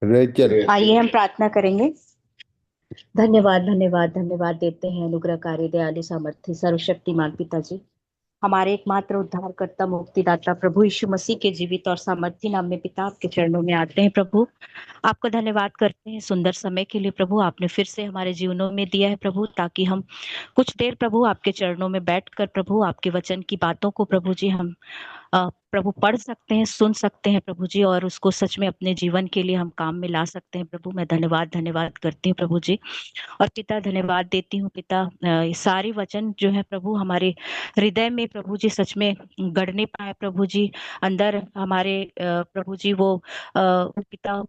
Rachel. आइए हम प्रार्थना करेंगे। धन्यवाद धन्यवाद धन्यवाद देते हैं अनुग्रहकारी दयालु सामर्थ्य सर्वशक्तिमान पिताजी। हमारे एकमात्र उद्धारकर्ता मुक्तिदाता प्रभु यीशु मसीह के जीवित और सामर्थ्य नाम में पिता आपके चरणों में आते हैं प्रभु। आपका धन्यवाद करते हैं सुंदर समय के लिए प्रभु, आपने फिर से हमारे जीवनों में दिया है प्रभु, ताकि हम कुछ देर प्रभु आपके चरणों में बैठकर प्रभु आपके वचन की बातों को प्रभु जी हम प्रभु पढ़ सकते हैं, सुन सकते हैं प्रभु जी, और उसको सच में अपने जीवन के लिए हम काम में ला सकते हैं प्रभु। मैं धन्यवाद धन्यवाद करती हूँ प्रभु जी। और पिता धन्यवाद देती हूँ पिता, ये सारे वचन जो है प्रभु हमारे हृदय में प्रभु जी सच में गढ़ने पाए प्रभु जी, अंदर हमारे प्रभु जी वो पिता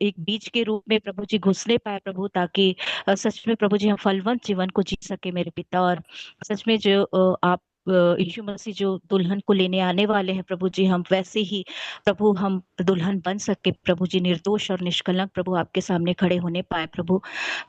एक बीज के रूप में प्रभु जी घुसने पाए प्रभु, ताकि सच में प्रभु जी हम फलवंत जीवन को जी सके मेरे पिता। और सच में जो आप यीशु मसीह जो दुल्हन को लेने आने वाले हैं प्रभु जी, हम वैसे ही प्रभु हम दुल्हन बन सके प्रभु जी, निर्दोष और निष्कलंक प्रभु आपके सामने खड़े होने पाए प्रभु।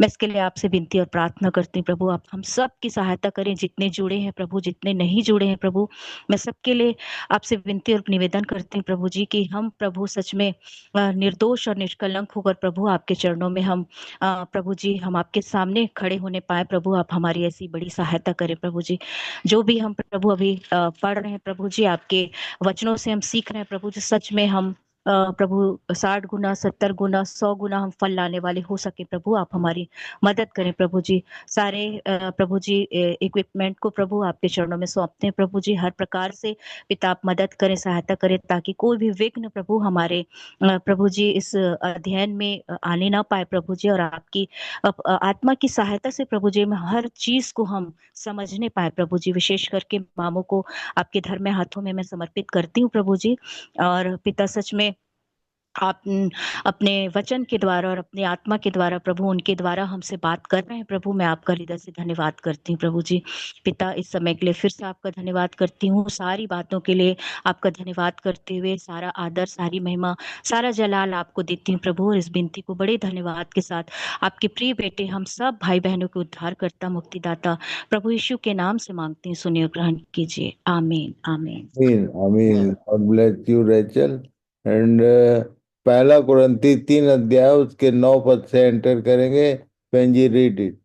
मैं इसके लिए आपसे विनती और प्रार्थना करती हूँ प्रभु, आप हम सब की सहायता करें, जितने जुड़े हैं प्रभु, जितने नहीं जुड़े हैं प्रभु। मैं सबके लिए आपसे विनती और निवेदन करती हूँ प्रभु जी कि हम प्रभु सच में निर्दोष और निष्कलंक होकर प्रभु आपके चरणों में हम प्रभु जी हम आपके सामने खड़े होने पाए प्रभु। आप हमारी ऐसी बड़ी सहायता करें प्रभु जी। जो भी हम प्रभु अभी पढ़ रहे हैं प्रभु जी, आपके वचनों से हम सीख रहे हैं प्रभु जी, सच में हम प्रभु 60 गुना 70 गुना 100 गुना हम फल लाने वाले हो सके प्रभु। आप हमारी मदद करें प्रभु जी। सारे प्रभु जी इक्विपमेंट को प्रभु आपके चरणों में सौंपते हैं प्रभु जी, हर प्रकार से पिता आप मदद करें, सहायता करें, ताकि कोई भी विघ्न प्रभु हमारे प्रभु जी इस अध्ययन में आने ना पाए प्रभु जी। और आपकी आत्मा की सहायता से प्रभु जी में हर चीज को हम समझने पाए प्रभु जी। विशेष करके मामों को आपके धर्म हाथों में मैं समर्पित करती हूँ प्रभु जी। और पिता सच में आप अपने वचन के द्वारा और अपनी आत्मा के द्वारा प्रभु उनके द्वारा हमसे बात कर रहे हैं प्रभु। मैं आपका हृदय से धन्यवाद करती हूँ प्रभु जी। पिता इस समय के लिए फिर से आपका धन्यवाद करती हूँ, सारी बातों के लिए आपका धन्यवाद करते हुए सारा आदर सारी महिमा सारा जलाल आपको देती हूँ प्रभु। और इस विनती को बड़े धन्यवाद के साथ आपके प्रिय बेटे हम सब भाई बहनों के उद्धार करता मुक्तिदाता प्रभु यीशु के नाम से मांगती हूँ, सुनिए ग्रहण कीजिए। आमीन आमीन। आमीन आमीन। God bless you Rachel. And पहला कुरिन्थी 3 अध्याय उसके 9 पद से एंटर करेंगे। Pansy read it.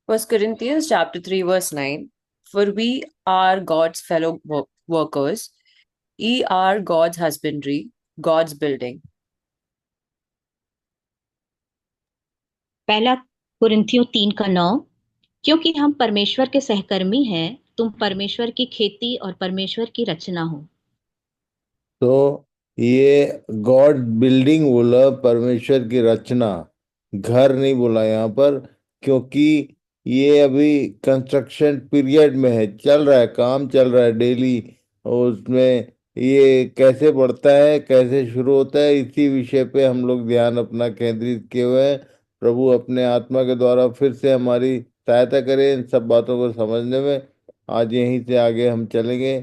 1 Corinthians chapter 3 verse 9. For we are God's fellow workers. Ye are God's husbandry, God's building. पहला कुरिन्थियों 3 का 9, क्योंकि हम परमेश्वर के सहकर्मी हैं, तुम परमेश्वर की खेती और परमेश्वर की रचना हो। तो ये गॉड बिल्डिंग बोला, परमेश्वर की रचना, घर नहीं बोला यहाँ पर, क्योंकि ये अभी कंस्ट्रक्शन पीरियड में है, चल रहा है, काम चल रहा है डेली। और उसमें ये कैसे बढ़ता है, कैसे शुरू होता है, इसी विषय पे हम लोग ध्यान अपना केंद्रित किए हुए हैं। प्रभु अपने आत्मा के द्वारा फिर से हमारी सहायता करें इन सब बातों को समझने में। आज यहीं से आगे हम चलेंगे।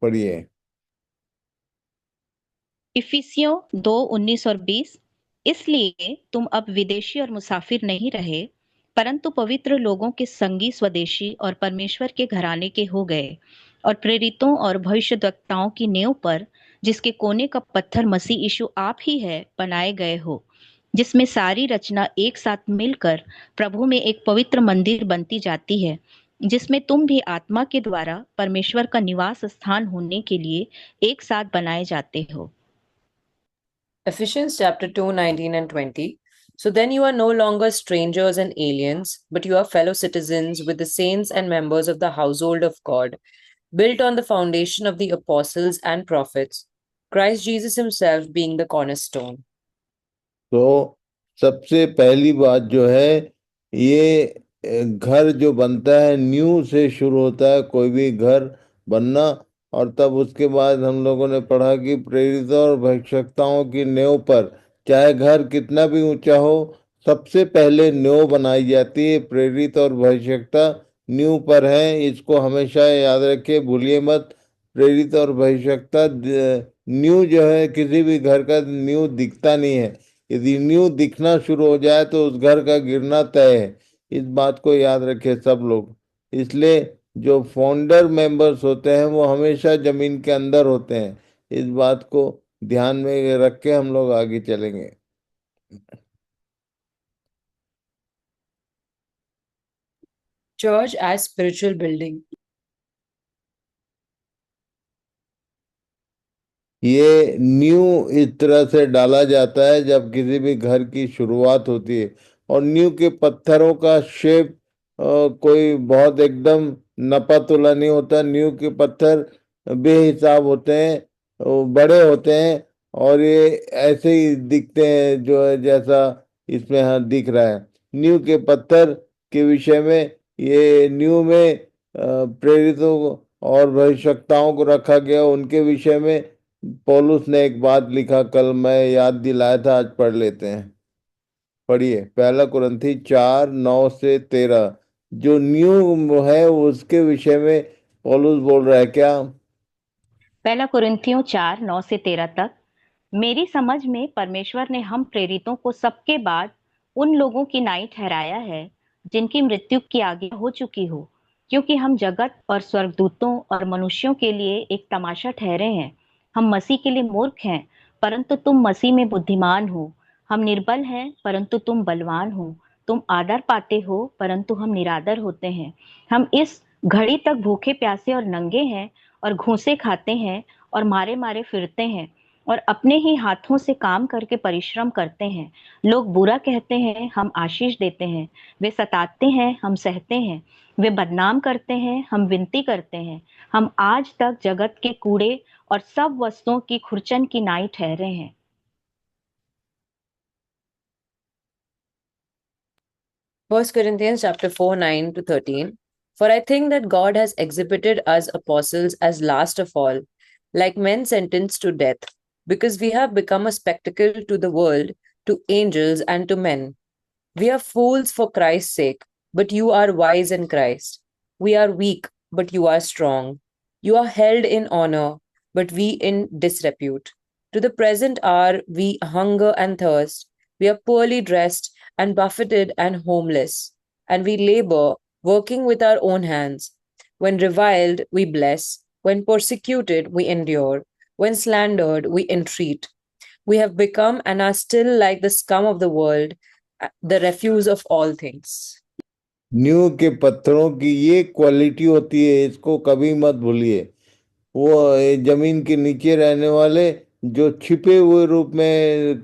पढ़िए। इफिसियों 2:19 और 20। इसलिए तुम अब विदेशी और मुसाफिर नहीं रहे, परंतु पवित्र लोगों के संगी स्वदेशी और परमेश्वर के घराने के हो गए, और प्रेरितों और भविष्यद्वक्ताओं की नेव पर, जिसके कोने का पत्थर मसीह यीशु आप ही है, बनाए गए हो, जिसमें सारी रचना एक साथ मिलकर प्रभु में एक पवित्र मंदिर बनती जाती है, जिसमें तुम भी आत्मा के द्वारा परमेश्वर का निवास स्थान होने के लिए एक साथ बनाए जाते हो। Ephesians chapter 2 19 and 20. So then you are no longer strangers and aliens, but you are fellow citizens with the saints and members of the household of God, built on the foundation of the apostles and prophets, Christ Jesus himself being the cornerstone. तो सबसे पहली बात जो है, ये घर जो बनता है न्यू से शुरू होता है, कोई भी घर बनना। और तब उसके बाद हम लोगों ने पढ़ा कि प्रेरित और भविष्यवक्ताओं की नेव पर, चाहे घर कितना भी ऊंचा हो, सबसे पहले नेव बनाई जाती है। प्रेरित और भविष्यवक्ता न्यू पर है, इसको हमेशा याद रखिए, भूलिए मत। प्रेरित और भविष्यवक्ता न्यू जो है, किसी भी घर का न्यू दिखता नहीं है। यदि न्यू दिखना शुरू हो जाए तो उस घर का गिरना तय है। इस बात को याद रखें सब लोग। इसलिए जो फाउंडर मेंबर्स होते हैं वो हमेशा जमीन के अंदर होते हैं। इस बात को ध्यान में रख के हम लोग आगे चलेंगे। Church as spiritual building. ये न्यू इस तरह से डाला जाता है जब किसी भी घर की शुरुआत होती है। और न्यू के पत्थरों का शेप कोई बहुत एकदम नपा तुला नहीं होता। न्यू के पत्थर बेहिसाब होते हैं, वो बड़े होते हैं, और ये ऐसे ही दिखते हैं जो है जैसा इसमें हाँ दिख रहा है। न्यू के पत्थर के विषय में, ये न्यू में प्रेरितों और भविष्यवक्ताओं को रखा गया, उनके विषय में पौलुस ने एक बात लिखा, कल मैं याद दिलाया था, आज पढ़ लेते हैं। पढ़िए, पहला कुरिन्थी 4:9 से 13। जो न्यू है उसके विषय में पौलुस बोल रहा है क्या? पहला कुरिन्थियों 4:9 से 13 तक। मेरी समझ में परमेश्वर ने हम प्रेरितों को सबके बाद उन लोगों की नाई ठहराया है जिनकी मृत्यु की आज्ञा हो चुकी हो, क्योंकि हम जगत और स्वर्गदूतों और मनुष्यों के लिए एक तमाशा ठहरे हैं। हम मसीह के लिए मूर्ख हैं, परंतु तुम मसीह में बुद्धिमान हो। हम निर्बल हैं, परंतु तुम बलवान हो। तुम आदर पाते हो, परंतु हम निरादर होते हैं। हम इस घड़ी तक भूखे प्यासे और नंगे हैं, और घूंसे खाते हैं, और मारे मारे फिरते हैं, और अपने ही हाथों से काम करके परिश्रम करते हैं। लोग बुरा कहते हैं, हम आशीष देते हैं। वे सताते हैं, हम सहते हैं। वे बदनाम करते हैं, हम विनती करते हैं। हम आज तक जगत के कूड़े और सब वस्तुओं की खुरचन की नाई ठहरे हैं। 1 Corinthians chapter 4, 9 to 13. For I think that God has exhibited us apostles as last of all, like men sentenced to death, because we have become a spectacle to the world, to angels, and to men. We are fools for Christ's sake, but you are wise in Christ. We are weak, but you are strong. You are held in honor, but we in disrepute. To the present hour, we hunger and thirst. We are poorly dressed and buffeted and homeless. And we labor, working with our own hands. When reviled, we bless. When persecuted, we endure. When slandered, we entreat. We have become and are still like the scum of the world, the refuse of all things. New के पत्थरों की ये quality होती है, इसको कभी मत भूलिए। वो जमीन के नीचे रहने वाले, जो छिपे हुए रूप में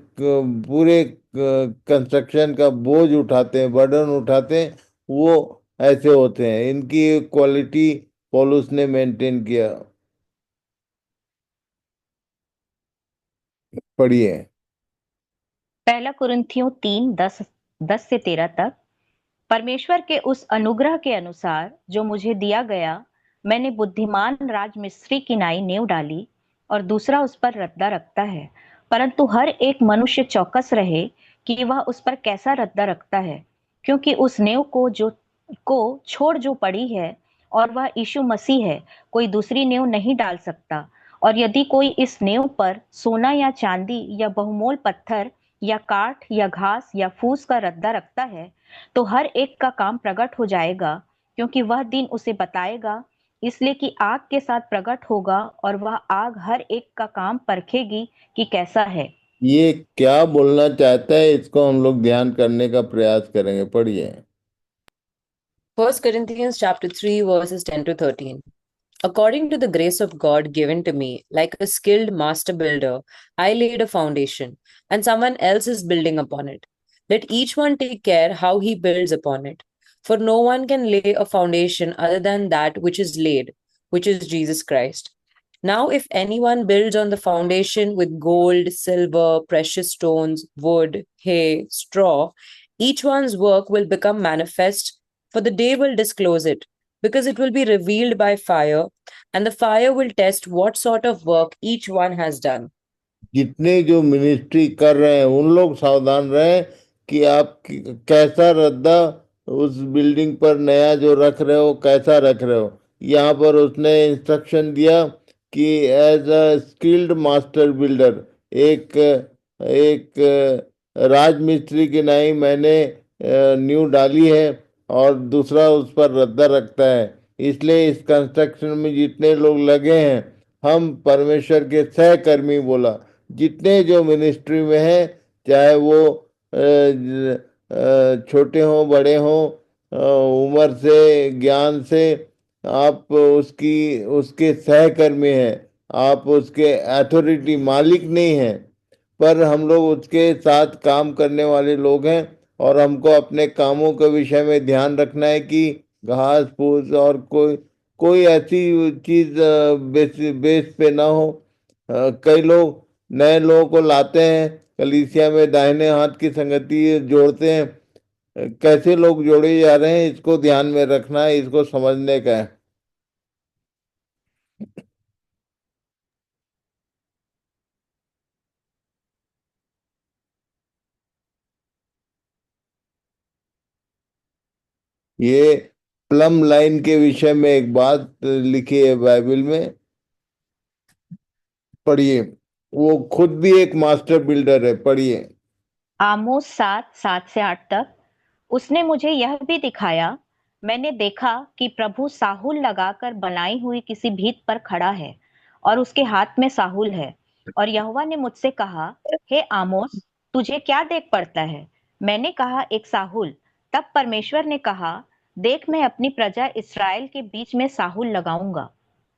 पूरे कंस्ट्रक्शन का बोझ उठाते हैं, बर्डन उठाते हैं, वो ऐसे होते हैं। इनकी क्वालिटी पॉलुस ने मेंटेन किया। पढ़िए। पहला कुरिन्थियों 3:10 से 13 तक। परमेश्वर के उस अनुग्रह के अनुसार जो मुझे दिया गया, मैंने बुद्धिमान राजमिस्त्री की नाई नींव डाली, और दूसरा उस पर रद्दा रखता है। परंतु हर एक मनुष्य चौकस रहे कि वह उस पर कैसा रद्दा रखता है, क्योंकि उस नींव को छोड़ जो पड़ी है, और वह यीशु मसीह है, कोई दूसरी नींव नहीं डाल सकता। और यदि कोई इस नींव पर सोना या चांदी या बहुमोल पत्थर या काठ या घास या फूस का रद्दा रखता है, तो हर एक का काम प्रकट हो जाएगा, क्योंकि वह दिन उसे बताएगा। इसलिए कि आग के साथ प्रकट होगा, और वह आग हर एक का काम परखेगी कि कैसा है। ये क्या बोलना चाहता है, इसको हम लोग ध्यान करने का प्रयास करेंगे। पढ़िए। 1 Corinthians chapter 3 verses 10 to 13. According to the grace of God given to me, like a skilled master builder, I laid a foundation, and someone else is building upon it. Let each one take care how he builds upon it. For no one can lay a foundation other than that which is laid, which is Jesus Christ. Now, if anyone builds on the foundation with gold, silver, precious stones, wood, hay, straw, each one's work will become manifest, for the day will disclose it, because it will be revealed by fire, and the fire will test what sort of work each one has done. जितने जो ministry कर रहे हैं उन लोग सावधान रहें कि आप कैसा रद्दा उस बिल्डिंग पर नया जो रख रहे हो, कैसा रख रहे हो। यहाँ पर उसने इंस्ट्रक्शन दिया कि as a skilled master builder, एक एक राजमिस्त्री की नाई मैंने नींव डाली है, और दूसरा उस पर रद्दा रखता है। इसलिए इस कंस्ट्रक्शन में जितने लोग लगे हैं, हम परमेश्वर के सहकर्मी बोला, जितने जो मिनिस्ट्री में है, चाहे वो छोटे हों बड़े हों, उम्र से ज्ञान से, आप उसकी उसके सहकर्मी हैं, आप उसके अथॉरिटी मालिक नहीं हैं, पर हम लोग उसके साथ काम करने वाले लोग हैं। और हमको अपने कामों के विषय में ध्यान रखना है कि घास फूस और कोई कोई ऐसी चीज बेस बेस पे ना हो। कई लोग नए लोगों को लाते हैं कलीसिया में, दाहिने हाथ की संगति जोड़ते हैं। कैसे लोग जोड़े जा रहे हैं, इसको ध्यान में रखना है, इसको समझने का है। ये प्लम लाइन के विषय में एक बात लिखी है बाइबल में, पढ़िए। वो खुद भी एक मास्टर बिल्डर है, पढ़िए। आमोस 7:7 से 8 तक। उसने मुझे यह भी दिखाया, मैंने देखा कि प्रभु साहुल लगाकर बनाई हुई किसी भीत पर खड़ा है और उसके हाथ में साहुल है। और यहोवा ने मुझसे कहा, हे आमोस, तुझे क्या देख पड़ता है? मैंने कहा, एक साहुल। तब परमेश्वर ने कहा, देख, मैं अपनी प्रजा इस्राएल के बीच में साहुल लगाऊंगा।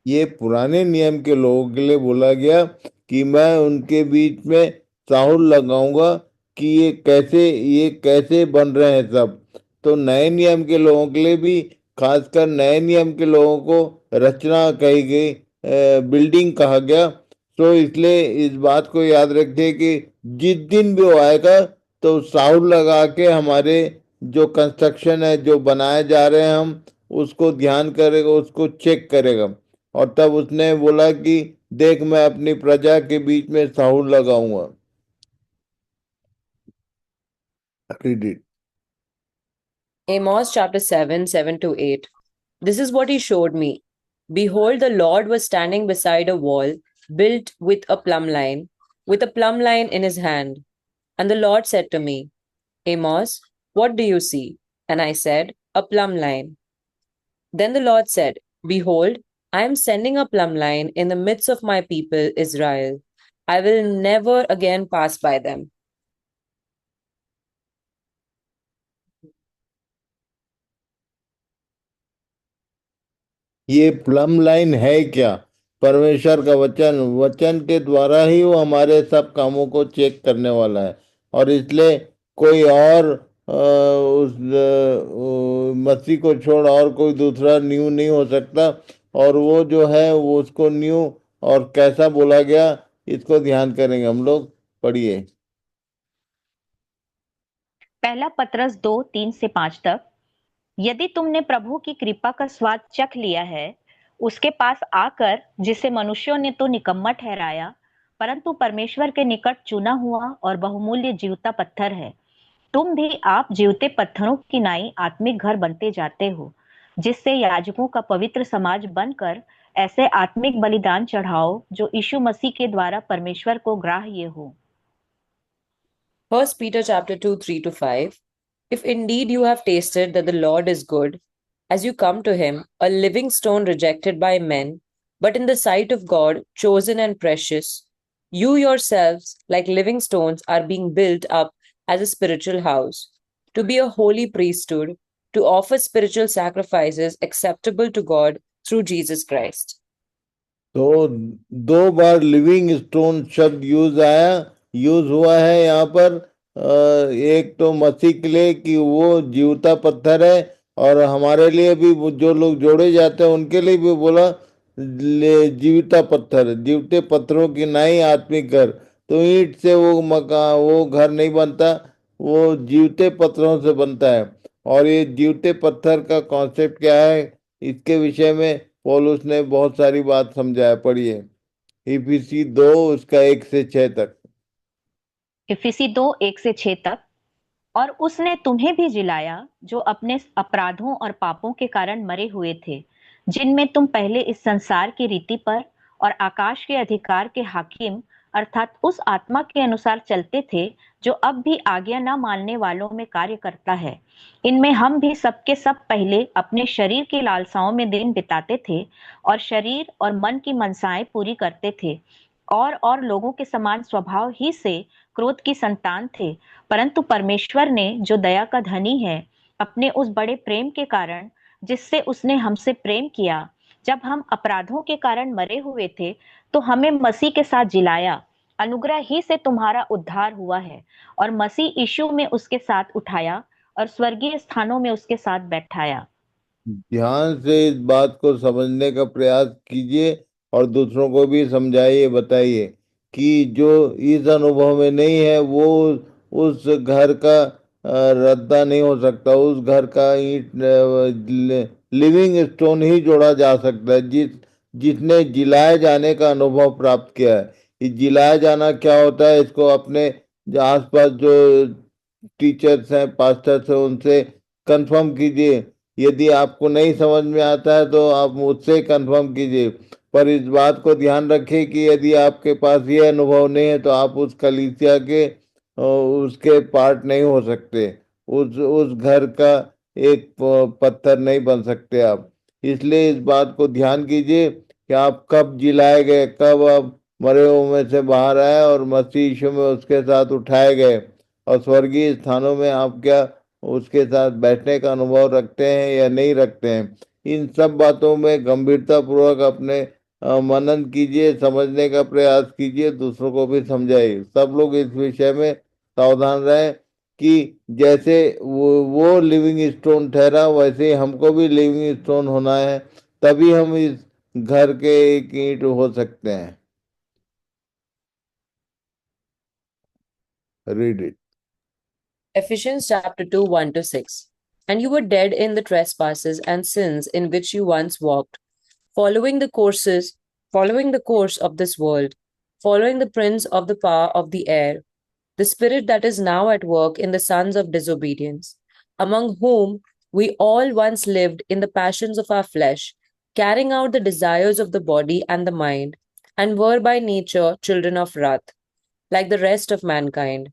ये पुराने नियम के लोगों के लिए बोला गया कि मैं उनके बीच में साहुल लगाऊंगा, कि ये कैसे बन रहे हैं सब। तो नए नियम के लोगों के लिए भी, खासकर नए नियम के लोगों को रचना कही गई, बिल्डिंग कहा गया। तो इसलिए इस बात को याद रखिए कि जिस दिन भी वो आएगा तो साहुल लगा के हमारे जो कंस्ट्रक्शन है, जो बनाए जा रहे हैं हम, उसको ध्यान करेगा, उसको चेक करेगा। और तब उसने बोला कि देख, मैं अपनी प्रजा के बीच में साहुल लगाऊंगा। Read it. Amos chapter 7, 7 to 8. This is what he showed me. Behold, the Lord was standing beside a wall built with a plumb line in his hand. And the Lord said to me, Amos, what do you see? And I said, a plumb line. Then the Lord said, behold, I am sending a plumb line in the midst of my people Israel. I will never again pass by them. ये plum line है क्या? परमेश्वर का वचन, वचन के द्वारा ही वो हमारे सब कामों को चेक करने वाला है। और इसलिए कोई और मसीह को छोड़ और कोई दूसरा न्यू नहीं हो सकता। और वो जो है वो उसको न्यू और कैसा बोला गया, इसको ध्यान करेंगे हम लोग। पढ़िए। पहला पतरस 2:3 से 5 तक। यदि तुमने प्रभु की कृपा का स्वाद चख लिया है, उसके पास आकर, जिसे मनुष्यों ने तो निकम्मा ठहराया, परंतु परमेश्वर के निकट चुना हुआ और बहुमूल्य जीवता पत्थर है, तुम भी आप जीवते पत्थरों की नाई आत्मिक घर बनते जाते हो, जिससे याजकों का पवित्र समाज बनकर ऐसे आत्मिक बलिदान चढ़ाओ जो यीशु मसीह के द्वारा परमेश्वर को ग्राह्य हो। First Peter chapter 2, 3 to 5. If indeed you have tasted that the Lord is good, as you come to him, a living stone rejected by men, but in the sight of God, chosen and precious, you yourselves, like living stones, are being built up as a spiritual house, to be a holy priesthood, to offer spiritual sacrifices acceptable to God through Jesus Christ. तो दो बार living stone शब्द use हुआ है यहाँ पर। एक तो मसीह के लिए कि वो जीवता पत्थर है, और हमारे लिए भी जो लोग जोड़े जाते हैं उनके लिए भी बोला जीवता पत्थर, जीवते पत्थरों की नाई आत्मिक घर। तो ईंट से वो मकान, वो घर नहीं बनता, वो जीवते पत्थरों से बनता है। और ये जीवते पत्थर का कॉन्सेप्ट क्या है, इसके विषय में पौलुस ने बहुत सारी बात समझाया। पढ़िए इफिसी 2 उसका 1 से 6 तक। इफिसी 2:1 से 6 तक। और उसने तुम्हें भी जिलाया, जो अपने अपराधों और पापों के कारण मरे हुए थे, जिनमें तुम पहले इस संसार की रीति पर और आकाश के अधिकार के हाकिम अर्थात उस आत्मा के अनुसार चलते थे, जो अब भी आज्ञा न मानने वालों में कार्य करता है। इनमें हम भी सबके सब पहले अपने शरीर की लालसाओं में दिन बिताते थे और शरीर और मन की मनसाएं पूरी करते थे। और लोगों के समान स्वभाव ही से क्रोध की संतान थे, परंतु परमेश्वर ने, जो दया का धनी है, अपने उस बड़े प्रेम के कारण जिससे उसने हमसे प्रेम किया, जब हम अपराधों के कारण मरे हुए थे, तो हमें मसीह के साथ जिलाया। अनुग्रह ही से तुम्हारा उद्धार हुआ है, और मसीह यीशु में उसके साथ उठाया और स्वर्गीय स्थानों में उसके साथ बैठाया। ध्यान से इस बात को समझने का प्रयास कीजिए और दूसरों को भी समझाइए, बताइए कि जो इस अनुभव में नहीं है वो उस घर का रद्दा नहीं हो सकता, उस घर का ईंट लिविंग स्टोन ही जोड़ा जा सकता है जिसने जिलाए जाने का अनुभव प्राप्त किया है। ये जिलाया जाना क्या होता है, इसको अपने जो आसपास जो टीचर्स हैं, पास्टर्स हैं, उनसे कंफर्म कीजिए। यदि आपको नहीं समझ में आता है तो आप मुझसे कंफर्म कीजिए, पर इस बात को ध्यान रखिए कि यदि आपके पास ये अनुभव नहीं है तो आप उस कलीसिया के उसके पार्ट नहीं हो सकते, उस घर का एक पत्थर नहीं बन सकते आप। इसलिए इस बात को ध्यान कीजिए कि आप कब जिलाए गए, कब आप मरे हुए में से बाहर आए और मसीह यीशु में उसके साथ उठाए गए, और स्वर्गीय स्थानों में आप क्या उसके साथ बैठने का अनुभव रखते हैं या नहीं रखते हैं। इन सब बातों में गंभीरता पूर्वक अपने मनन कीजिए, समझने का प्रयास कीजिए, दूसरों को भी समझाइए। सब लोग इस विषय में सावधान रहें कि जैसे वो लिविंग स्टोन ठहरा, वैसे ही हमको भी लिविंग स्टोन होना है, तभी हम इस घर के एक ईंट हो सकते हैं। Read it. Ephesians chapter 2, 1 to 6. And you were dead in the trespasses and sins in which you once walked, following the courses, following the course of this world, following the prince of the power of the air, the spirit that is now at work in the sons of disobedience, among whom we all once lived in the passions of our flesh, carrying out the desires of the body and the mind, and were by nature children of wrath, like the rest of mankind.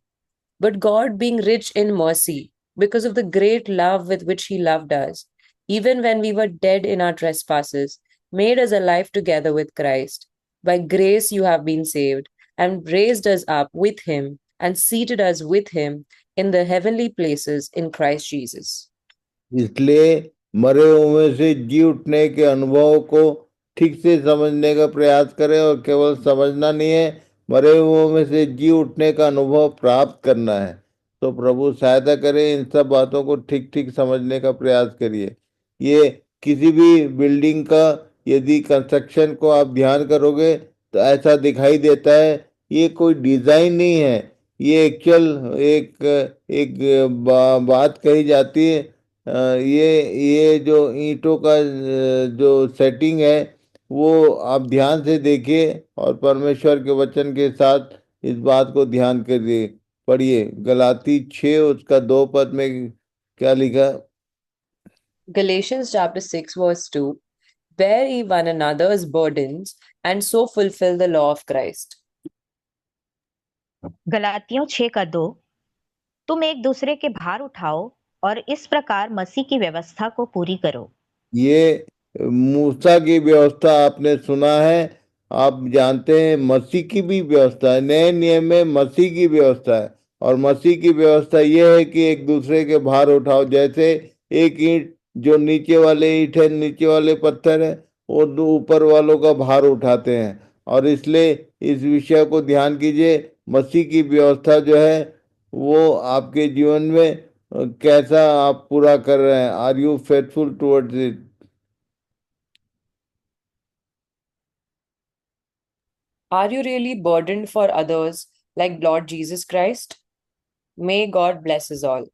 But God, being rich in mercy, because of the great love with which He loved us, even when we were dead in our trespasses, made us alive together with Christ. By grace you have been saved, and raised us up with Him, and seated us with Him in the heavenly places in Christ Jesus. इसलिए मरे हुए से जी उठने के अनुभव को ठीक से समझने का प्रयास करें, और केवल समझना नहीं है, मरे हुए में से जी उठने का अनुभव प्राप्त करना है। तो प्रभु सहायता करे, इन सब बातों को ठीक ठीक समझने का प्रयास करिए। ये किसी भी बिल्डिंग का यदि कंस्ट्रक्शन को आप ध्यान करोगे तो ऐसा दिखाई देता है, ये कोई डिजाइन नहीं है, ये एक्चुअल एक एक बात कही जाती है। ये जो ईंटों का जो सेटिंग है वो आप ध्यान से देखिए और परमेश्वर के वचन के साथ इस बात को ध्यान करिए। पढ़िए गलाती 6 उसका 2 पद में क्या लिखा। Galatians chapter 6, verse 2. Bear ye one another's burdens, and so fulfill the law of Christ. गलातियों 6 का 2। तुम एक दूसरे के भार उठाओ और इस प्रकार मसीह की व्यवस्था को पूरी करो। ये मूसा की व्यवस्था आपने सुना है, आप जानते हैं मसीह की भी व्यवस्था है। नए नियम में मसीह की व्यवस्था है, और मसीह की व्यवस्था ये है कि एक दूसरे के भार उठाओ। जैसे एक ईंट जो नीचे वाले ईंट है, नीचे वाले पत्थर है, वो दो ऊपर वालों का भार उठाते हैं। और इसलिए इस विषय को ध्यान कीजिए, मसीह की व्यवस्था जो है वो आपके जीवन में कैसा आप पूरा कर रहे हैं। Are you faithful towards it. Are you really burdened for others like Lord Jesus Christ? May God bless us all.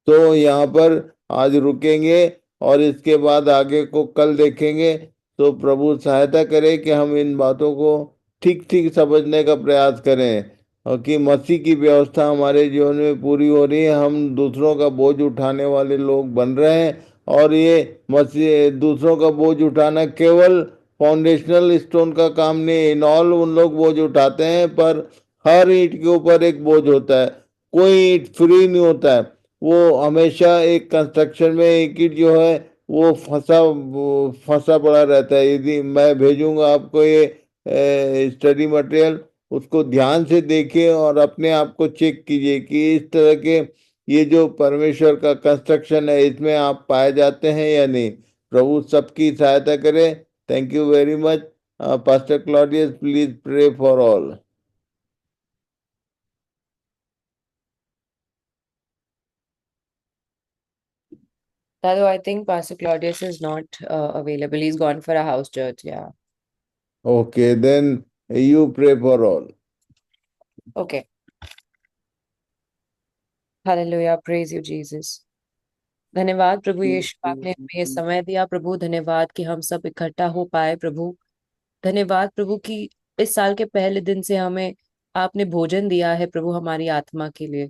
तो यहाँ पर आज रुकेंगे और इसके बाद आगे को कल देखेंगे। तो प्रभु सहायता करे कि हम इन बातों को ठीक ठीक समझने का प्रयास करें, और कि मसीह की व्यवस्था हमारे जीवन में पूरी हो रही है, हम दूसरों का बोझ उठाने वाले लोग बन रहे हैं। और ये मसीह दूसरों का बोझ उठाना केवल फाउंडेशनल स्टोन का काम नहीं, इन ऑल उन लोग बोझ उठाते हैं, पर हर ईंट के ऊपर एक बोझ होता है। कोई ईंट फ्री नहीं होता है, वो हमेशा एक कंस्ट्रक्शन में एक ईंट जो है वो फंसा फंसा पड़ा रहता है। यदि मैं भेजूंगा आपको ये स्टडी मटेरियल, उसको ध्यान से देखिए और अपने आप को चेक कीजिए कि इस तरह के ये जो परमेश्वर का कंस्ट्रक्शन है इसमें आप पाए जाते हैं या नहीं। प्रभु सबकी सहायता करे। Thank you very much. Pastor Claudius, please pray for all. Although I think Pastor Claudius is not available. He's gone for a house church. Yeah. Okay, then you pray for all. Okay. Hallelujah. Praise you, Jesus. धन्यवाद प्रभु यीशु, आपने हमें ये समय दिया प्रभु। धन्यवाद कि हम सब इकट्ठा हो पाए प्रभु। धन्यवाद प्रभु कि इस साल के पहले दिन से हमें आपने भोजन दिया है प्रभु हमारी आत्मा के लिए।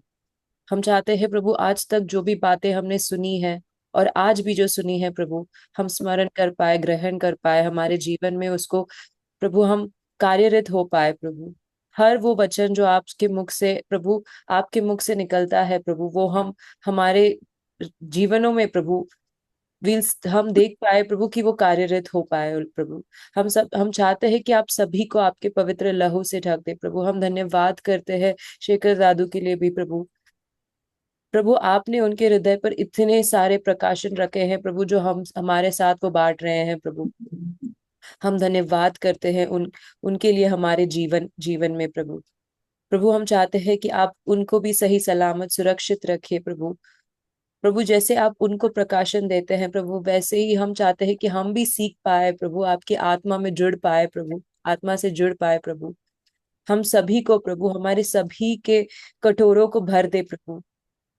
हम चाहते हैं प्रभु आज तक जो भी बातें हमने सुनी है और आज भी जो सुनी है प्रभु, हम स्मरण कर पाए, ग्रहण कर पाए हमारे जीवन में, उसको प्रभु हम कार्यरत हो पाए प्रभु। हर वो वचन जो आपके मुख से प्रभु, आपके मुख से निकलता है प्रभु, वो हम हमारे जीवनों में प्रभु हम देख पाए प्रभु कि वो कार्यरत हो पाए प्रभु। हम चाहते हैं कि आप सभी को आपके पवित्र लहू से ढक दे प्रभु। हम धन्यवाद करते हैं शेखर दादू के लिए भी प्रभु। प्रभु आपने उनके हृदय पर इतने सारे प्रकाशन रखे हैं प्रभु, जो हम हमारे साथ वो बांट रहे हैं प्रभु। हम धन्यवाद करते हैं उनके लिए हमारे जीवन जीवन में प्रभु। प्रभु हम चाहते हैं कि आप उनको भी सही सलामत सुरक्षित रखिए प्रभु। प्रभु जैसे आप उनको प्रकाशन देते हैं प्रभु, वैसे ही हम चाहते हैं कि हम भी सीख पाए प्रभु, आपकी आत्मा में जुड़ पाए प्रभु, आत्मा से जुड़ पाए प्रभु। हम सभी को प्रभु, हमारे सभी के कटोरों को भर दे प्रभु,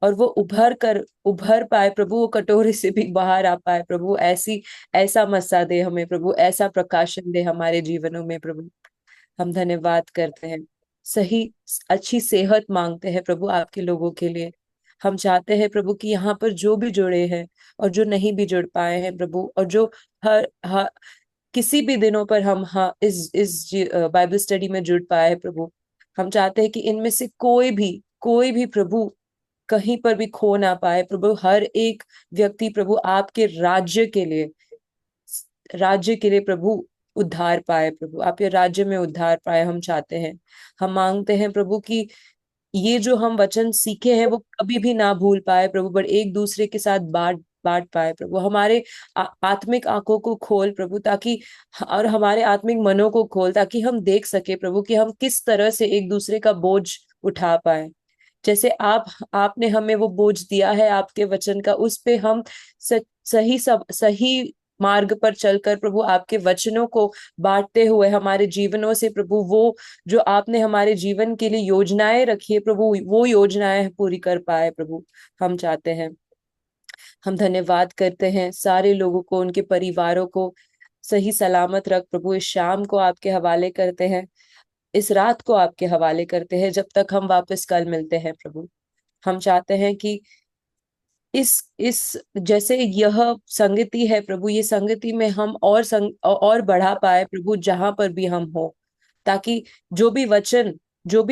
और वो उभर पाए प्रभु, वो कटोरे से भी बाहर आ पाए प्रभु। ऐसा मस्सा दे हमें प्रभु, ऐसा प्रकाशन दे हमारे जीवनों में प्रभु। हम धन्यवाद करते हैं, सही अच्छी सेहत मांगते हैं प्रभु आपके लोगों के लिए। हम चाहते हैं प्रभु कि यहाँ पर जो भी जुड़े हैं और जो नहीं भी जुड़ पाए हैं प्रभु, और जो हर किसी भी दिनों पर हम बाइबल स्टडी में जुड़ पाए हैं प्रभु, हम चाहते हैं कि इनमें से कोई भी प्रभु कहीं पर भी खो ना पाए प्रभु। हर एक व्यक्ति प्रभु आपके राज्य के लिए प्रभु उद्धार पाए प्रभु, आपके राज्य में उद्धार पाए हम चाहते हैं। हम मांगते हैं प्रभु कि ये जो हम वचन सीखे हैं वो कभी भी ना भूल पाए प्रभु, पर एक दूसरे के साथ बांट बांट पाए प्रभु। हमारे आत्मिक आंखों को खोल प्रभु, ताकि और हमारे आत्मिक मनों को खोल, ताकि हम देख सके प्रभु कि हम किस तरह से एक दूसरे का बोझ उठा पाए। जैसे आपने हमें वो बोझ दिया है आपके वचन का, उस पे हम सही मार्ग पर चलकर प्रभु आपके वचनों को बांटते हुए हमारे जीवनों से प्रभु, वो जो आपने हमारे जीवन के लिए योजनाएं रखी है प्रभु, वो योजनाएं पूरी कर पाए प्रभु हम चाहते हैं। हम धन्यवाद करते हैं सारे लोगों को, उनके परिवारों को सही सलामत रख प्रभु। इस शाम को आपके हवाले करते हैं, इस रात को आपके हवाले करते हैं, जब तक हम वापस कल मिलते हैं प्रभु। हम चाहते हैं कि इस जैसे यह संगति है प्रभु, ये संगति में हम और बढ़ा पाए प्रभु, जहां पर भी हम हो, ताकि जो भी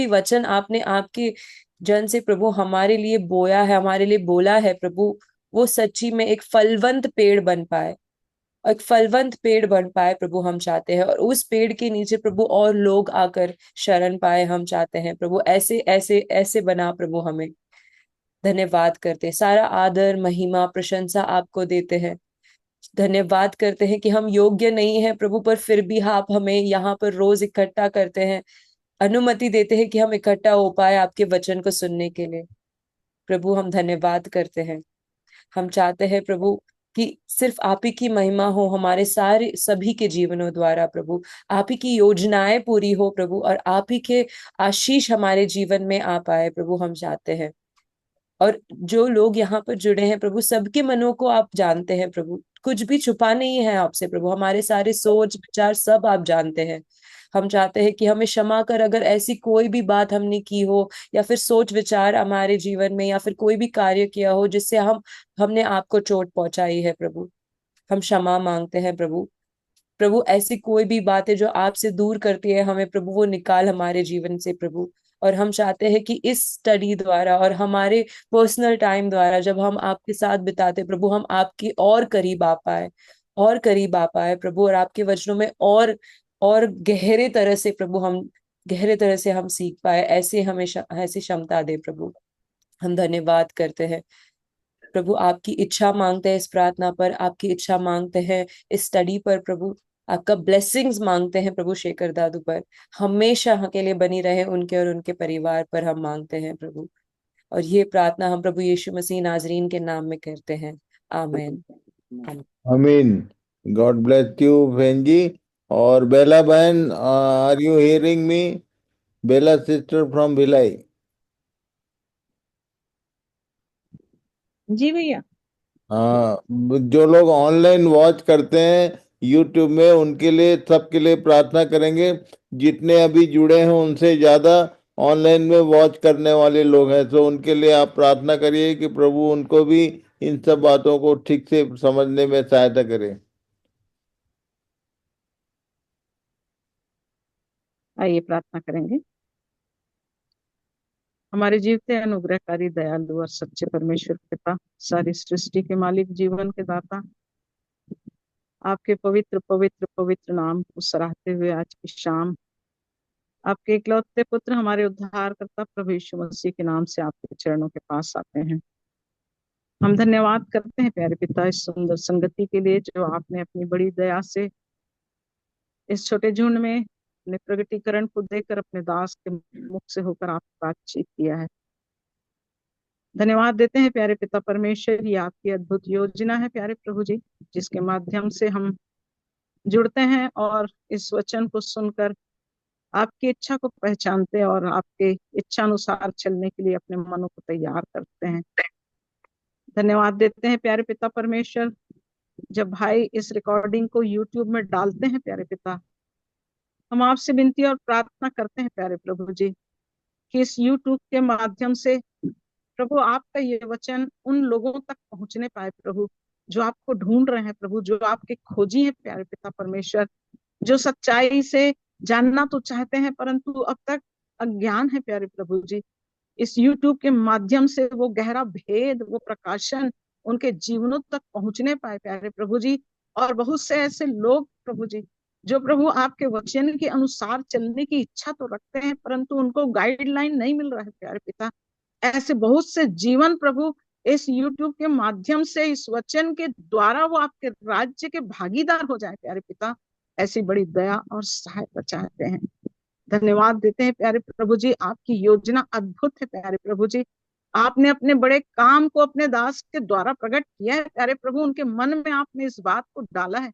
वचन आपने आपके जन से प्रभु हमारे लिए बोया है, हमारे लिए बोला है प्रभु, वो सच्ची में एक फलवंत पेड़ बन पाए, एक फलवंत पेड़ बन पाए प्रभु हम चाहते हैं। और उस पेड़ के नीचे प्रभु और लोग आकर शरण पाए हम चाहते हैं प्रभु। ऐसे ऐसे ऐसे बना प्रभु हमें। धन्यवाद करते हैं, सारा आदर महिमा प्रशंसा आपको देते हैं। धन्यवाद करते हैं कि हम योग्य नहीं है प्रभु, पर फिर भी आप हमें यहाँ पर रोज इकट्ठा करते हैं, अनुमति देते हैं कि हम इकट्ठा हो पाए आपके वचन को सुनने के लिए प्रभु। हम धन्यवाद करते हैं। हम चाहते हैं प्रभु कि सिर्फ आप ही की महिमा हो हमारे सारे सभी के जीवनों द्वारा प्रभु, आप ही की योजनाएं पूरी हो प्रभु, और आप ही के आशीष हमारे जीवन में आ पाए प्रभु हम चाहते हैं। और जो लोग यहाँ पर जुड़े हैं प्रभु, सबके मनों को आप जानते हैं प्रभु, कुछ भी छुपा नहीं है आपसे प्रभु, हमारे सारे सोच विचार सब आप जानते हैं। हम चाहते हैं कि हमें क्षमा कर, अगर ऐसी कोई भी बात हमने की हो, या फिर सोच विचार हमारे जीवन में, या फिर कोई भी कार्य किया हो जिससे हमने आपको चोट पहुंचाई है प्रभु, हम क्षमा मांगते हैं प्रभु। प्रभु ऐसी कोई भी बात है जो आपसे दूर करती है हमें प्रभु, वो निकाल हमारे जीवन से प्रभु। और हम चाहते हैं कि इस स्टडी द्वारा और हमारे पर्सनल टाइम द्वारा जब हम आपके साथ बिताते प्रभु, हम आपके और करीब आ पाए, और करीब आ पाए प्रभु, और आपके वचनों में और गहरे तरह से प्रभु हम सीख पाए, ऐसे हमेशा ऐसी क्षमता दे प्रभु। हम धन्यवाद करते हैं प्रभु, आपकी इच्छा मांगते हैं इस प्रार्थना पर, आपकी इच्छा मांगते हैं इस स्टडी पर प्रभु, आपका ब्लेसिंग्स मांगते हैं प्रभु शेखर दादू पर, हमेशा के लिए बनी रहे उनके और उनके परिवार पर हम मांगते हैं प्रभु। और ये प्रार्थना हम प्रभु यीशु मसीह नाजरीन के नाम में करते हैं, आमीन। आमीन। गॉड ब्लेस यू बहन जी। और बेला बहन, are you hearing me? Bela sister from Bhilai. जी भैया। हाँ, जो लोग ऑनलाइन वॉच करते हैं यूट्यूब में, उनके लिए, सबके लिए प्रार्थना करेंगे। जितने अभी जुड़े हैं उनसे ज्यादा ऑनलाइन में वॉच करने वाले लोग हैं, तो उनके लिए आप प्रार्थना करिए कि प्रभु उनको भी इन सब बातों को ठीक से समझने में सहायता करे। आइए प्रार्थना करेंगे। हमारे जीवते अनुग्रहकारी दयालु और सच्चे परमेश्वर पिता, सारी सृष्टि के मालिक, जीवन के दाता, आपके पवित्र पवित्र पवित्र नाम को सराहते हुए आज की शाम आपके इकलौते पुत्र हमारे उद्धारकर्ता प्रभु यीशु मसीह के नाम से आपके चरणों के पास आते हैं। हम धन्यवाद करते हैं प्यारे पिता इस सुंदर संगति के लिए जो आपने अपनी बड़ी दया से इस छोटे झुंड में अपने प्रगटीकरण को देकर अपने दास के मुख से होकर आपसे बातचीत किया है। धन्यवाद देते हैं प्यारे पिता परमेश्वर, ये आपकी अद्भुत योजना है प्यारे प्रभु जी, जिसके माध्यम से हम जुड़ते हैं और इस वचन को सुनकर आपकी इच्छा को पहचानते हैं और आपके इच्छा अनुसार चलने के लिए अपने मनों को तैयार करते हैं। धन्यवाद देते हैं प्यारे पिता परमेश्वर, जब भाई इस रिकॉर्डिंग को यूट्यूब में डालते हैं प्यारे पिता, हम आपसे विनती और प्रार्थना करते हैं प्यारे प्रभु जी कि इस यूट्यूब के माध्यम से प्रभु आपका ये वचन उन लोगों तक पहुंचने पाए प्रभु, जो आपको ढूंढ रहे हैं प्रभु, जो आपके खोजी हैं प्यारे पिता परमेश्वर, जो सच्चाई से जानना तो चाहते हैं परंतु अब तक अज्ञान है प्यारे प्रभु जी। इस यूट्यूब के माध्यम से वो गहरा भेद, वो प्रकाशन उनके जीवनों तक पहुंचने पाए प्यारे प्रभु जी। और बहुत से ऐसे लोग प्रभु जी जो प्रभु आपके वचन के अनुसार चलने की इच्छा तो रखते हैं परंतु उनको गाइडलाइन नहीं मिल रहा है प्यारे पिता, ऐसे बहुत से जीवन प्रभु इस यूट्यूब के माध्यम से, इस वचन के द्वारा वो आपके राज्य के भागीदार हो जाए प्यारे पिता, ऐसी बड़ी दया और सहायता चाहते हैं। धन्यवाद देते हैं प्यारे प्रभु जी, आपकी योजना अद्भुत है प्यारे प्रभु जी। आपने अपने बड़े काम को अपने दास के द्वारा प्रकट किया है प्यारे प्रभु, उनके मन में आपने इस बात को डाला है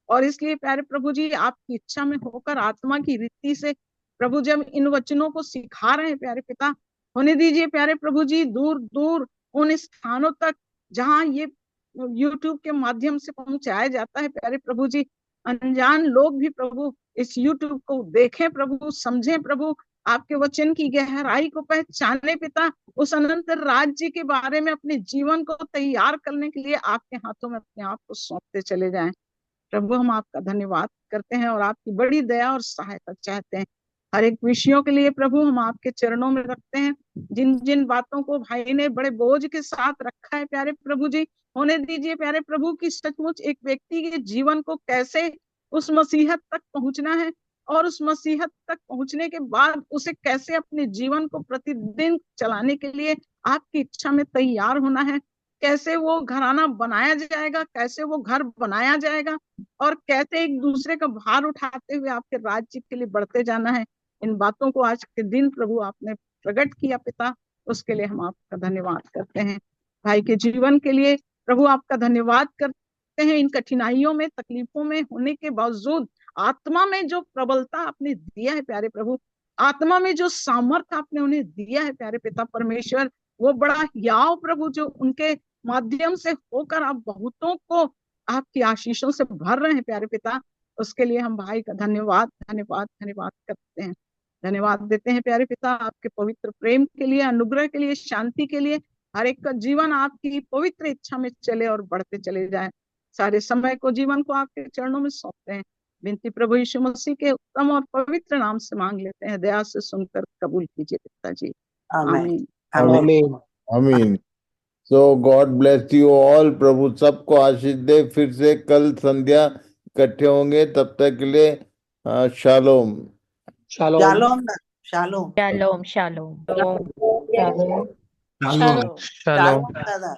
और इसलिए प्यारे प्रभु जी आपकी इच्छा में होकर आत्मा की रीति से प्रभु जब इन वचनों को सिखा रहे हैं प्यारे पिता, होने दीजिए प्यारे प्रभु जी दूर दूर उन स्थानों तक जहाँ ये यूट्यूब के माध्यम से पहुंचाया जाता है प्यारे प्रभु जी, अनजान लोग भी प्रभु इस यूट्यूब को देखें प्रभु, समझें प्रभु, आपके वचन की गहराई को पहचाने पिता, उस अनंत राज्य के बारे में अपने जीवन को तैयार करने के लिए आपके हाथों में अपने आप को सौंपते चले जाएं। प्रभु हम आपका धन्यवाद करते हैं और आपकी बड़ी दया और सहायता चाहते हैं। हर एक विषयों के लिए प्रभु हम आपके चरणों में रखते हैं। जिन जिन बातों को भाई ने बड़े बोझ के साथ रखा है प्यारे प्रभु जी, होने दीजिए प्यारे प्रभु की सचमुच एक व्यक्ति के जीवन को कैसे उस मसीहत तक पहुंचना है और उस मसीहत तक पहुंचने के बाद उसे कैसे अपने जीवन को प्रतिदिन चलाने के लिए आपकी इच्छा में तैयार होना है, कैसे वो घराना बनाया जाएगा, कैसे वो घर बनाया जाएगा और कैसे एक दूसरे का भार उठाते हुए आपके राज्य के लिए बढ़ते जाना है। इन बातों को आज के दिन प्रभु आपने प्रकट किया पिता, उसके लिए हम आपका धन्यवाद करते हैं। भाई के जीवन के लिए प्रभु आपका धन्यवाद करते हैं। इन कठिनाइयों में, तकलीफों में होने के बावजूद आत्मा में जो प्रबलता आपने दिया है प्यारे प्रभु, आत्मा में जो सामर्थ्य आपने उन्हें दिया है प्यारे पिता परमेश्वर, वो बड़ा याव प्रभु जो उनके माध्यम से होकर आप बहुतों को आपकी आशीषों से भर रहे हैं प्यारे पिता, उसके लिए हम भाई का धन्यवाद धन्यवाद धन्यवाद करते हैं। धन्यवाद देते हैं प्यारे पिता आपके पवित्र प्रेम के लिए, अनुग्रह के लिए, शांति के लिए, हर एक का जीवन आपकी पवित्र इच्छा में चले और बढ़ते चले जाए। सारे समय को, जीवन को आपके चरणों में सौंपते हैं। विनती प्रभु यीशु मसीह के उत्तम और पवित्र नाम से मांग लेते हैं, दया से सुनकर कबूल कीजिए पिताजी, आमीन। आमीन आमीन। सो गॉड ब्लेस यू ऑल। प्रभु सबको आशीष दे। फिर से कल संध्या इकट्ठे होंगे, तब तक के लिए हाँ, शालोम। शालोम शालोम ना, shalom shalom shalom Shalom. Shalom shalom दादा।